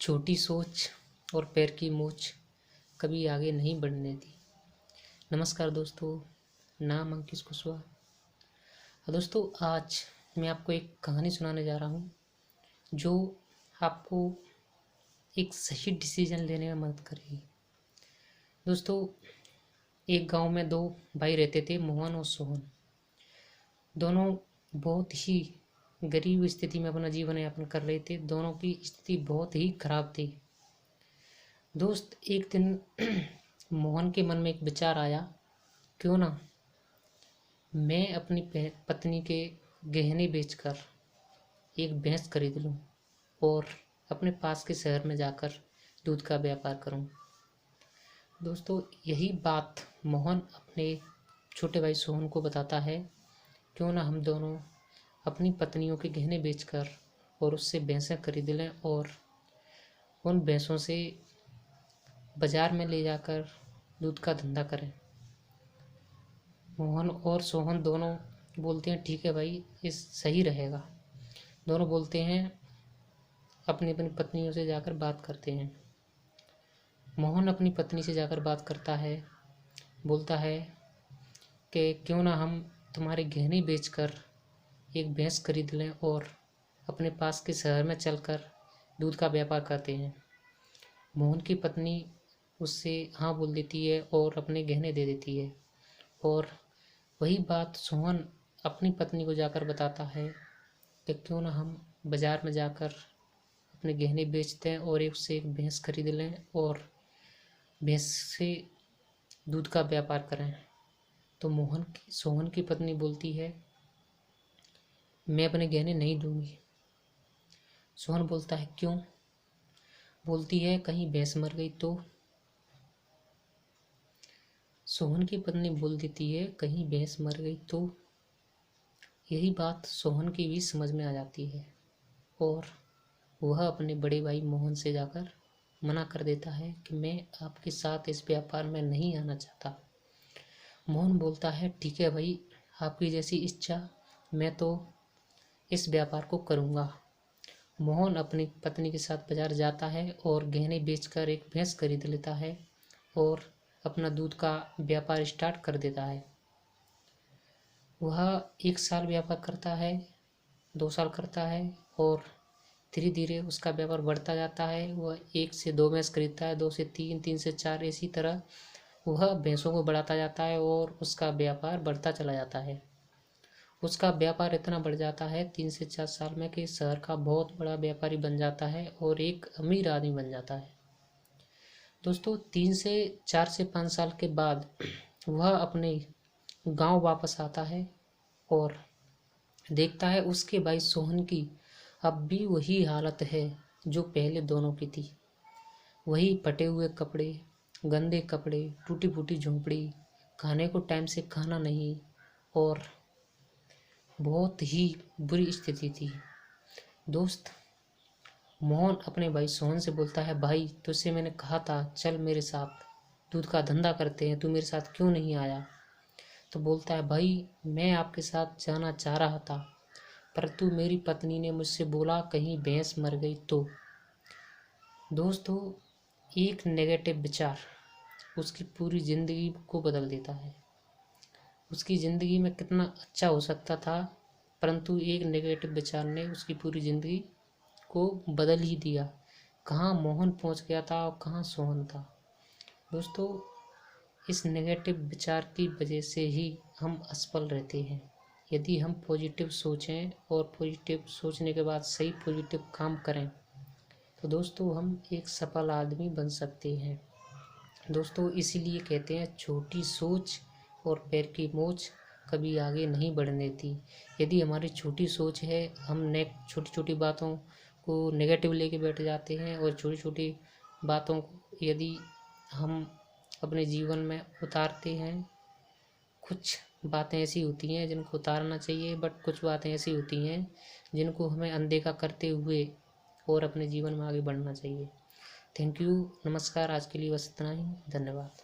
छोटी सोच और पैर की मोच कभी आगे नहीं बढ़ने दी। नमस्कार दोस्तों, नाम अंकित कुशवाहा। दोस्तों, आज मैं आपको एक कहानी सुनाने जा रहा हूँ जो आपको एक सही डिसीजन लेने में मदद करेगी। दोस्तों, एक गांव में दो भाई रहते थे, मोहन और सोहन। दोनों बहुत ही गरीब स्थिति में अपना जीवन यापन कर रहे थे। दोनों की स्थिति बहुत ही खराब थी। दोस्त, एक दिन मोहन के मन में एक विचार आया, क्यों ना मैं अपनी पत्नी के गहने बेचकर एक भैंस खरीद लूं और अपने पास के शहर में जाकर दूध का व्यापार करूं। दोस्तों, यही बात मोहन अपने छोटे भाई सोहन को बताता है, क्यों ना हम दोनों अपनी पत्नियों के गहने बेचकर और उससे भैंसें खरीद लें और उन भैंसों से बाजार में ले जाकर दूध का धंधा करें। मोहन और सोहन दोनों बोलते हैं, ठीक है भाई, इस सही रहेगा। दोनों बोलते हैं, अपनी अपनी पत्नियों से जाकर बात करते हैं। मोहन अपनी पत्नी से जाकर बात करता है, बोलता है कि क्यों ना हम तुम्हारे गहने बेचकर एक भैंस खरीद लें और अपने पास के शहर में चलकर दूध का व्यापार करते हैं। मोहन की पत्नी उससे हाँ बोल देती है और अपने गहने दे देती है। और वही बात सोहन अपनी पत्नी को जाकर बताता है कि क्यों ना हम बाज़ार में जाकर अपने गहने बेचते हैं और उससे एक भैंस खरीद लें और भैंस से दूध का व्यापार करें। तो सोहन की पत्नी बोलती है, मैं अपने गहने नहीं दूंगी। सोहन बोलता है, क्यों? बोलती है, कहीं भैंस मर गई तो? सोहन की पत्नी बोल देती है, कहीं भैंस मर गई तो? यही बात सोहन की भी समझ में आ जाती है और वह अपने बड़े भाई मोहन से जाकर मना कर देता है कि मैं आपके साथ इस व्यापार में नहीं आना चाहता। मोहन बोलता है, ठीक है भाई, आपकी जैसी इच्छा, मैं तो इस व्यापार को करूँगा। मोहन अपनी पत्नी के साथ बाजार जाता है और गहने बेचकर एक भैंस खरीद लेता है और अपना दूध का व्यापार स्टार्ट कर देता है। वह 1 साल व्यापार करता है, 2 साल करता है और धीरे धीरे उसका व्यापार बढ़ता जाता है। वह 1 से 2 भैंस खरीदता है, 2 से 3, 3 से 4, इसी तरह वह भैंसों को बढ़ाता जाता है और उसका व्यापार बढ़ता चला जाता है। उसका व्यापार इतना बढ़ जाता है 3 से 4 साल में कि शहर का बहुत बड़ा व्यापारी बन जाता है और एक अमीर आदमी बन जाता है। दोस्तों, 3 से 4 से 5 साल के बाद वह अपने गांव वापस आता है और देखता है उसके भाई सोहन की अब भी वही हालत है जो पहले दोनों की थी। वही फटे हुए कपड़े, गंदे कपड़े, टूटी फूटी झोंपड़ी, खाने को टाइम से खाना नहीं और बहुत ही बुरी स्थिति थी। दोस्त, मोहन अपने भाई सोहन से बोलता है, भाई, तुझसे मैंने कहा था चल मेरे साथ दूध का धंधा करते हैं, तू मेरे साथ क्यों नहीं आया? तो बोलता है, भाई, मैं आपके साथ जाना चाह रहा था, परंतु मेरी पत्नी ने मुझसे बोला कहीं भैंस मर गई तो। दोस्तों, एक नेगेटिव विचार उसकी पूरी ज़िंदगी को बदल देता है। उसकी ज़िंदगी में कितना अच्छा हो सकता था, परंतु एक नेगेटिव विचार ने उसकी पूरी ज़िंदगी को बदल ही दिया। कहाँ मोहन पहुंच गया था और कहाँ सोहन था। दोस्तों, इस नेगेटिव विचार की वजह से ही हम असफल रहते हैं। यदि हम पॉजिटिव सोचें और पॉजिटिव सोचने के बाद सही पॉजिटिव काम करें तो दोस्तों हम एक सफल आदमी बन सकते हैं। दोस्तों, इसीलिए कहते हैं, छोटी सोच और पैर की मोच कभी आगे नहीं बढ़ने दी। यदि हमारी छोटी सोच है, हम छोटी छोटी बातों को नेगेटिव लेके बैठ जाते हैं और छोटी छोटी बातों को यदि हम अपने जीवन में उतारते हैं, कुछ बातें ऐसी होती हैं जिनको उतारना चाहिए, बट कुछ बातें ऐसी होती हैं जिनको हमें अनदेखा करते हुए और अपने जीवन में आगे बढ़ना चाहिए। थैंक यू, नमस्कार। आज के लिए बस इतना ही। धन्यवाद।